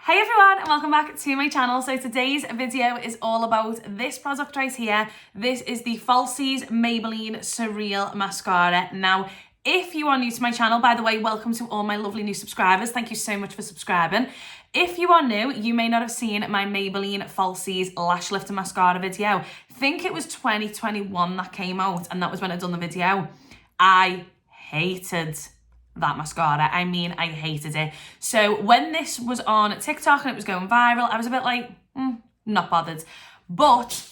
Hey everyone and welcome back to my channel. So today's video is all about this product right here. This is the Falsies Maybelline Surreal Mascara. Now, if you are new to my channel, by the way, welcome to all my lovely new subscribers. Thank you so much for subscribing. If you are new, you may not have seen my Maybelline Falsies Lash Lifter Mascara video. I think it was 2021 that came out, and that was when I done the video. I hated that mascara. I mean, I hated it. So when this was on TikTok and it was going viral, I was a bit like, not bothered. But,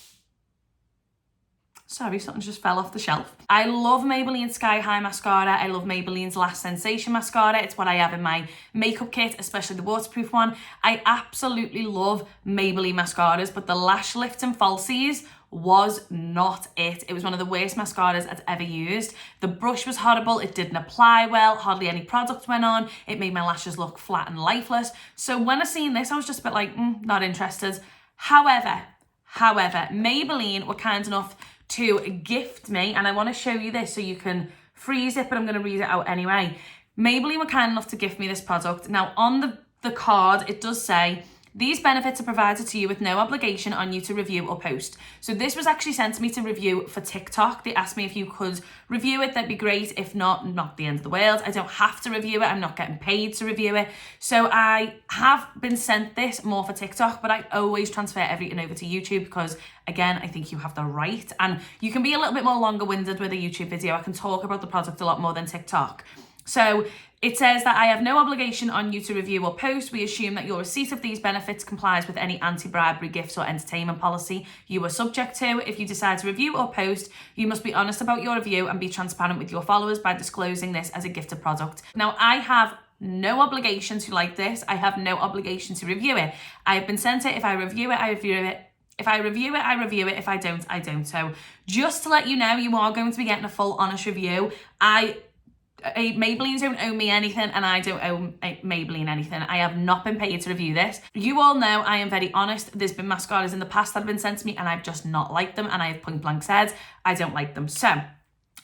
sorry, something just fell off the shelf. I love Maybelline Sky High Mascara. I love Maybelline's Lash Sensation Mascara. It's what I have in my makeup kit, especially the waterproof one. I absolutely love Maybelline mascaras, but the Lash Lifting Falsies was not it. It was one of the worst mascaras I'd ever used. The brush was horrible. It didn't apply well. Hardly any product went on. It made my lashes look flat and lifeless. So when I seen this, I was just a bit like, not interested. However, Maybelline were kind enough to gift me, and I want to show you this so you can freeze it, but I'm going to read it out anyway. Maybelline were kind enough to gift me this product. Now on the card, it does say, these benefits are provided to you with no obligation on you to review or post. So this was actually sent to me to review for TikTok. They asked me if you could review it, that'd be great. If not, not the end of the world. I don't have to review it. I'm not getting paid to review it. So I have been sent this more for TikTok, but I always transfer everything over to YouTube because, again, I think you have the right. And you can be a little bit more longer-winded with a YouTube video. I can talk about the product a lot more than TikTok. So it says that I have no obligation on you to review or post. We assume that your receipt of these benefits complies with any anti-bribery gifts or entertainment policy you are subject to. If you decide to review or post, you must be honest about your review and be transparent with your followers by disclosing this as a gifted product. Now, I have no obligation to like this. I have no obligation to review it. I have been sent it. If I review it, I review it. If I review it, I review it. If I don't, I don't. So just to let you know, you are going to be getting a full honest review. Maybelline don't owe me anything, and I don't owe Maybelline anything. I have not been paid to review this. You all know I am very honest. There's been mascaras in the past that have been sent to me and I've just not liked them, and I have point blank said I don't like them. So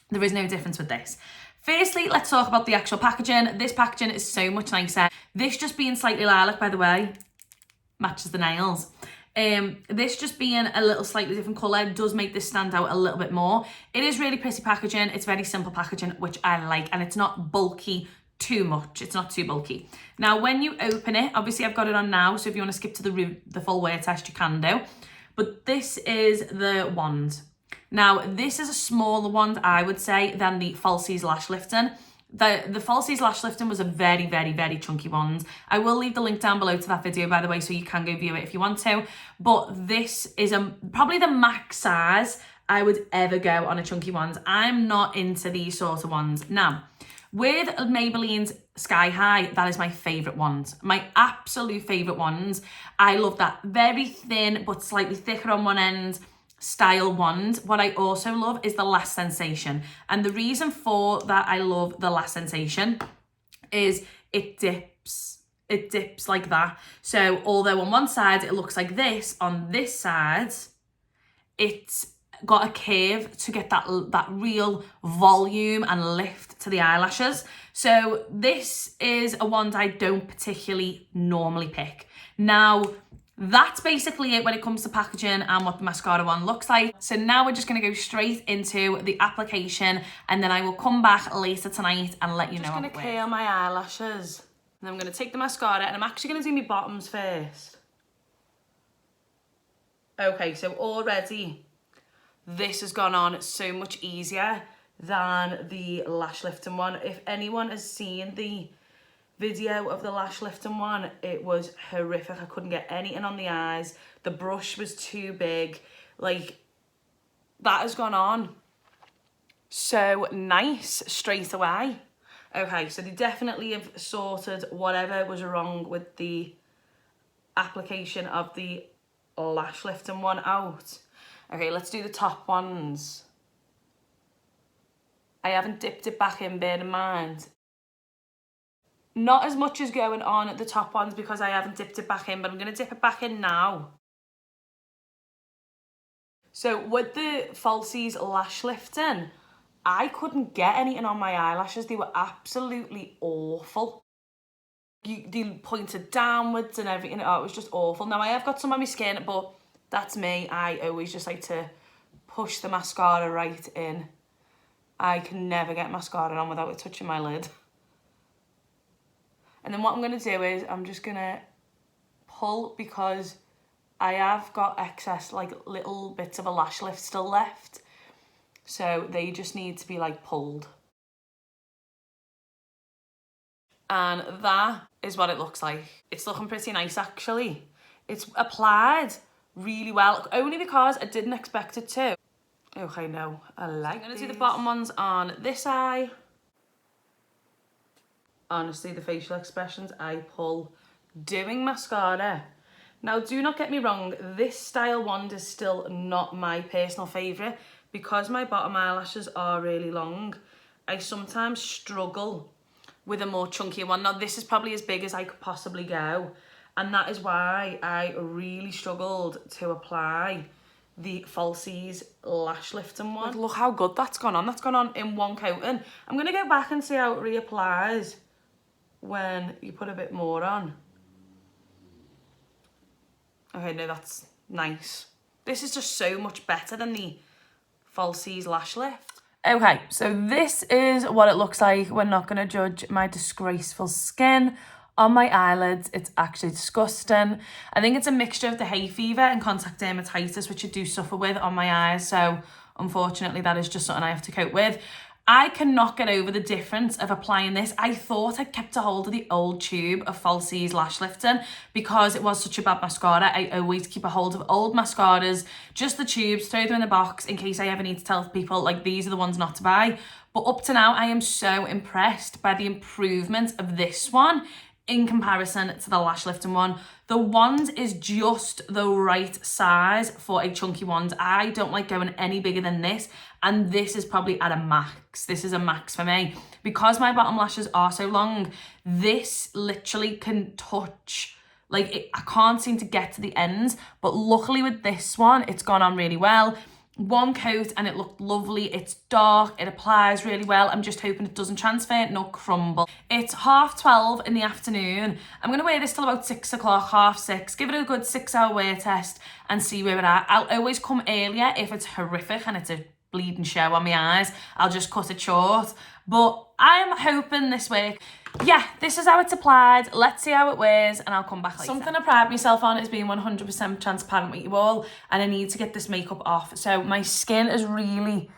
there is no difference with this. Firstly, let's talk about the actual packaging. This packaging is so much nicer. This just being slightly lilac, by the way, matches the nails. This just being a little slightly different colour does make this stand out a little bit more. It is really pretty packaging. It's very simple packaging, which I like, and it's not bulky too much. It's not too bulky. Now, when you open it, obviously I've got it on now, so if you want to skip to the full wear test, you can do. But this is the wand. Now, this is a smaller wand, I would say, than the Falsies Lash Lifting. The Falsies Lash Lifting was a very, very, very chunky wand. I will leave the link down below to that video, by the way, so you can go view it if you want to. But this is probably the max size I would ever go on a chunky wand. I'm not into these sort of wands. Now, with Maybelline's Sky High, that is my favourite wand. My absolute favourite wand. I love that very thin but slightly thicker on one end style wand. What I also love is the Lash Sensation, and the reason for that I love the Lash Sensation is it dips like that. So although on one side it looks like this, on this side it's got a curve to get that real volume and lift to the eyelashes. So this is a wand I don't particularly normally pick. Now, that's basically it when it comes to packaging and what the mascara one looks like. So now we're just going to go straight into the application, and then I will come back later tonight and let you know. I'm just going to curl my eyelashes. And I'm going to take the mascara, and I'm actually going to do my bottoms first. Okay, so already this has gone on so much easier than the lash lifting one. If anyone has seen the video of the lash lifting one, it was horrific. I couldn't get anything on the eyes. The brush was too big. Like, that has gone on so nice straight away. Okay, so they definitely have sorted whatever was wrong with the application of the lash lifting one out. Okay, let's do the top ones. I haven't dipped it back in, bear in mind. Not as much as going on at the top ones because I haven't dipped it back in, but I'm going to dip it back in now. So with the Falsies Lash Lifting, I couldn't get anything on my eyelashes. They were absolutely awful. they pointed downwards and everything. Oh, it was just awful. Now, I have got some on my skin, but that's me. I always just like to push the mascara right in. I can never get mascara on without it touching my lid. And then what I'm going to do is I'm just going to pull, because I have got excess, like, little bits of a lash lift still left. So they just need to be, like, pulled. And that is what it looks like. It's looking pretty nice, actually. It's applied really well, only because I didn't expect it to. Okay, no, I like I'm going to do the bottom ones on this eye. Honestly, the facial expressions I pull doing mascara. Now, do not get me wrong, this style wand is still not my personal favourite. Because my bottom eyelashes are really long, I sometimes struggle with a more chunky one. Now, this is probably as big as I could possibly go. And that is why I really struggled to apply the Falsies lash lifting one. Like, look how good that's gone on. That's gone on in one coating. I'm going to go back and see how it reapplies when you put a bit more on. Okay, no, that's nice. This is just so much better than the Falsies lash lift. Okay, so this is what it looks like. We're not going to judge my disgraceful skin on my eyelids. It's actually disgusting. I think it's a mixture of the hay fever and contact dermatitis, which I do suffer with on my eyes. So unfortunately, that is just something I have to cope with. I cannot get over the difference of applying this. I thought I kept a hold of the old tube of Falsies lash lifting because it was such a bad mascara. I always keep a hold of old mascaras, just the tubes, throw them in the box in case I ever need to tell people, like, these are the ones not to buy. But up to now, I am so impressed by the improvement of this one in comparison to the lash lifting one. The wand is just the right size for a chunky wand. I don't like going any bigger than this, and this is probably at a max. This is a max for me. Because my bottom lashes are so long, this literally can touch, like, I can't seem to get to the ends, but luckily with this one, it's gone on really well. One coat and it looked lovely. It's dark, it applies really well. I'm just hoping it doesn't transfer nor crumble. It's 12:30 in the afternoon. I'm going to wear this till about 6 o'clock, 6:30. Give it a good 6-hour wear test and see where we're at. I'll always come earlier if it's horrific and it's a bleeding show on my eyes. I'll just cut it short. But I'm hoping this works. Yeah, this is how it's applied. Let's see how it wears and I'll come back later. Something I pride myself on is being 100% transparent with you all, and I need to get this makeup off. So my skin is really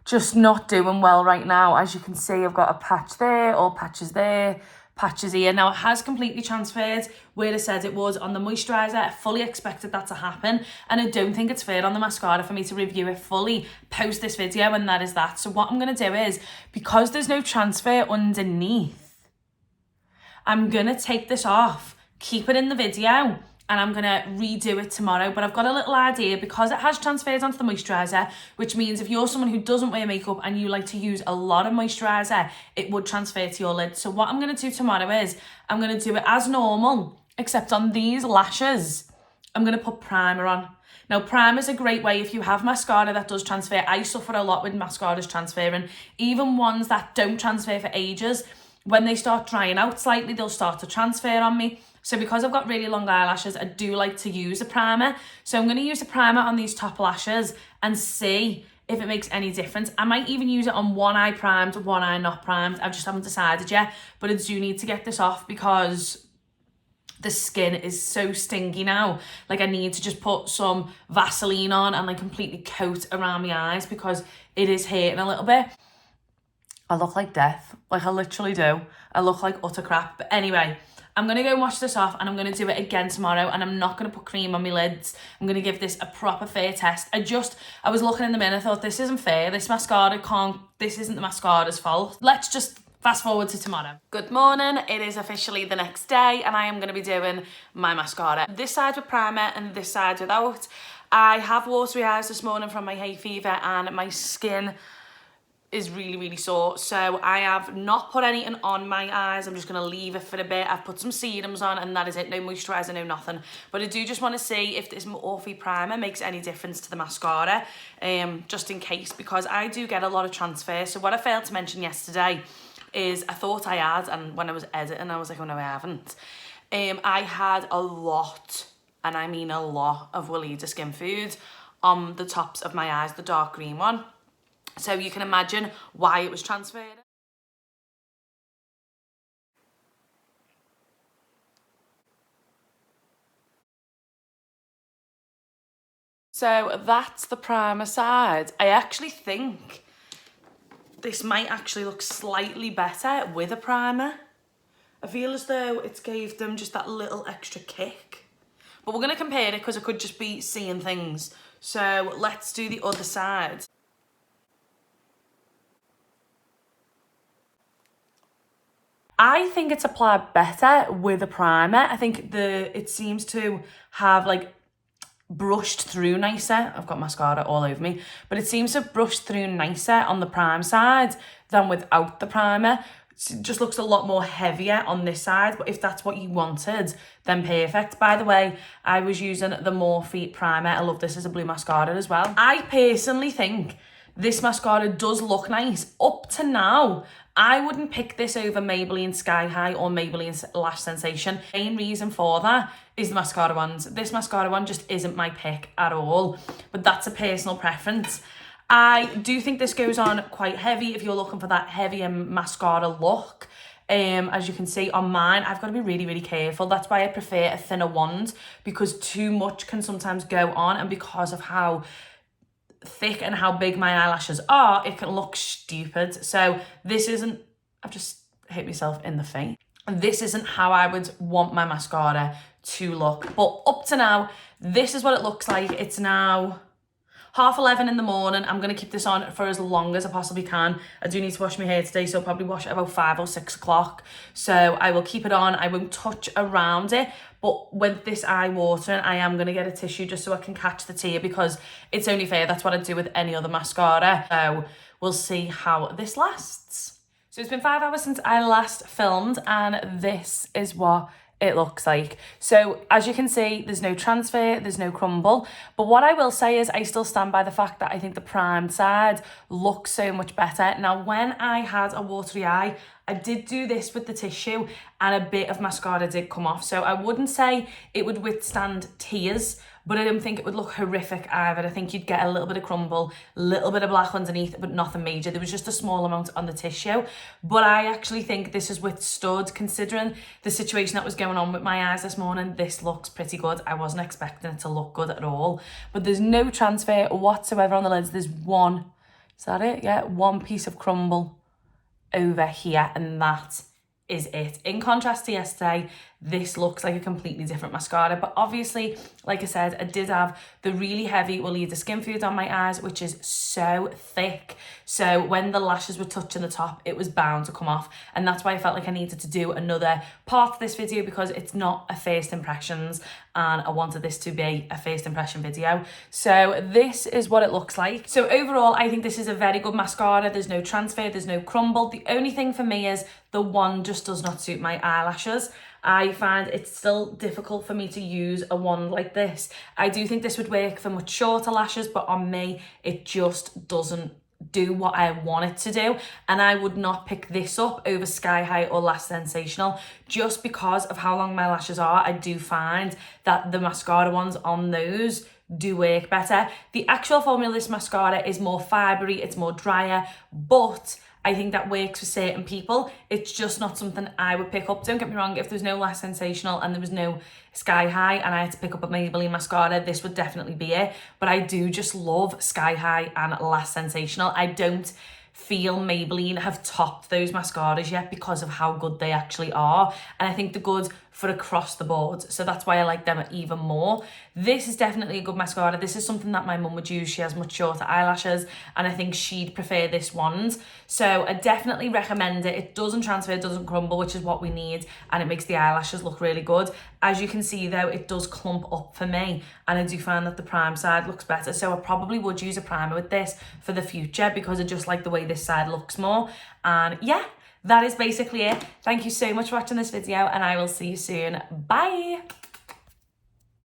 just not doing well right now. As you can see, I've got a patch there, all patches there, patches here. Now, it has completely transferred where it said it was on the moisturiser. I fully expected that to happen, and I don't think it's fair on the mascara for me to review it fully post this video, and that is that. So what I'm going to do is, because there's no transfer underneath, I'm going to take this off, keep it in the video, and I'm going to redo it tomorrow. But I've got a little idea, because it has transferred onto the moisturiser, which means if you're someone who doesn't wear makeup and you like to use a lot of moisturiser, it would transfer to your lid. So what I'm going to do tomorrow is I'm going to do it as normal, except on these lashes, I'm going to put primer on. Now, primer is a great way if you have mascara that does transfer. I suffer a lot with mascaras transferring, even ones that don't transfer for ages. When they start drying out slightly, they'll start to transfer on me. So because I've got really long eyelashes, I do like to use a primer. So I'm going to use a primer on these top lashes and see if it makes any difference. I might even use it on one eye primed, one eye not primed. I just haven't decided yet. But I do need to get this off because the skin is so stingy now. Like, I need to just put some Vaseline on and like completely coat around my eyes because it is hurting a little bit. I look like death. Like, I literally do. I look like utter crap. But anyway, I'm going to go wash this off and I'm going to do it again tomorrow, and I'm not going to put cream on my lids. I'm going to give this a proper fair test. I was looking in the mirror, I thought, this isn't fair. This isn't the mascara's fault. Let's just fast forward to tomorrow. Good morning. It is officially the next day and I am going to be doing my mascara. This side with primer and this side without. I have watery eyes this morning from my hay fever and my skin is really, really sore. So I have not put anything on my eyes. I'm just going to leave it for a bit. I've put some serums on and that is it. No moisturiser, no nothing. But I do just want to see if this Morphe primer makes any difference to the mascara, just in case, because I do get a lot of transfer. So what I failed to mention yesterday is I thought I had, and when I was editing, I was like, oh no, I haven't. I had a lot, and I mean a lot, of Weleda Skin Food on the tops of my eyes, the dark green one. So you can imagine why it was transferred. So that's the primer side. I actually think this might actually look slightly better with a primer. I feel as though it's gave them just that little extra kick. But we're going to compare it because I could just be seeing things. So let's do the other side. I think it's applied better with a primer. I think it seems to have like brushed through nicer. I've got mascara all over me, but it seems to brush through nicer on the prime side than without the primer. It just looks a lot more heavier on this side, but if that's what you wanted, then perfect. By the way, I was using the Morphe primer. I love this as a blue mascara as well. I personally think this mascara does look nice. Up to now, I wouldn't pick this over Maybelline Sky High or Maybelline Lash Sensation. Main reason for that is the mascara ones. This mascara one just isn't my pick at all, but that's a personal preference. I do think this goes on quite heavy if you're looking for that heavier mascara look. As you can see on mine, I've got to be really, really careful. That's why I prefer a thinner wand, because too much can sometimes go on, and because of how thick and how big my eyelashes are, it can look stupid. So this isn't, I've just hit myself in the face. And this isn't how I would want my mascara to look. But up to now, this is what it looks like. It's now 11:30 in the morning. I'm going to keep this on for as long as I possibly can. I do need to wash my hair today, so I'll probably wash it about 5 or 6 o'clock. So I will keep it on. I won't touch around it. But with this eye watering, I am going to get a tissue just so I can catch the tear, because it's only fair. That's what I do with any other mascara. So we'll see how this lasts. So it's been 5 hours since I last filmed, and this is what it looks like. So as you can see, there's no transfer, there's no crumble. But what I will say is I still stand by the fact that I think the primed side looks so much better. Now, when I had a watery eye, I did do this with the tissue and a bit of mascara did come off. So I wouldn't say it would withstand tears, but I don't think it would look horrific either. I think you'd get a little bit of crumble, a little bit of black underneath, but nothing major. There was just a small amount on the tissue. But I actually think this has withstood, considering the situation that was going on with my eyes this morning. This looks pretty good. I wasn't expecting it to look good at all. But there's no transfer whatsoever on the lids. There's one, is that it? Yeah, one piece of crumble over here, and that is it. In contrast to yesterday, this looks like a completely different mascara. But obviously, like I said, I did have the really heavy Weleda Skin Food on my eyes, which is so thick. So when the lashes were touching the top, it was bound to come off. And that's why I felt like I needed to do another part of this video, because it's not a first impressions, and I wanted this to be a first impression video. So this is what it looks like. So overall, I think this is a very good mascara. There's no transfer, there's no crumble. The only thing for me is the wand just does not suit my eyelashes. I find it's still difficult for me to use a wand like this. I do think this would work for much shorter lashes, but on me, it just doesn't do what I want it to do. And I would not pick this up over Sky High or Lash Sensational, just because of how long my lashes are. I do find that the mascara ones on those do work better. The actual formula of this mascara is more fibery, it's more drier, but I think that works for certain people. It's just not something I would pick up. Don't get me wrong, if there's no Lash Sensational and there was no Sky High and I had to pick up a Maybelline mascara, this would definitely be it. But I do just love Sky High and Lash Sensational. I don't feel Maybelline have topped those mascaras yet because of how good they actually are. And I think they're good for across the board. So that's why I like them even more. This is definitely a good mascara. This is something that my mum would use. She has much shorter eyelashes and I think she'd prefer this wand. So I definitely recommend it. It doesn't transfer, it doesn't crumble, which is what we need. And it makes the eyelashes look really good. As you can see though, it does clump up for me. And I do find that the prime side looks better. So I probably would use a primer with this for the future because I just like the way this side looks more. And yeah, that is basically it. Thank you so much for watching this video and I will see you soon. Bye.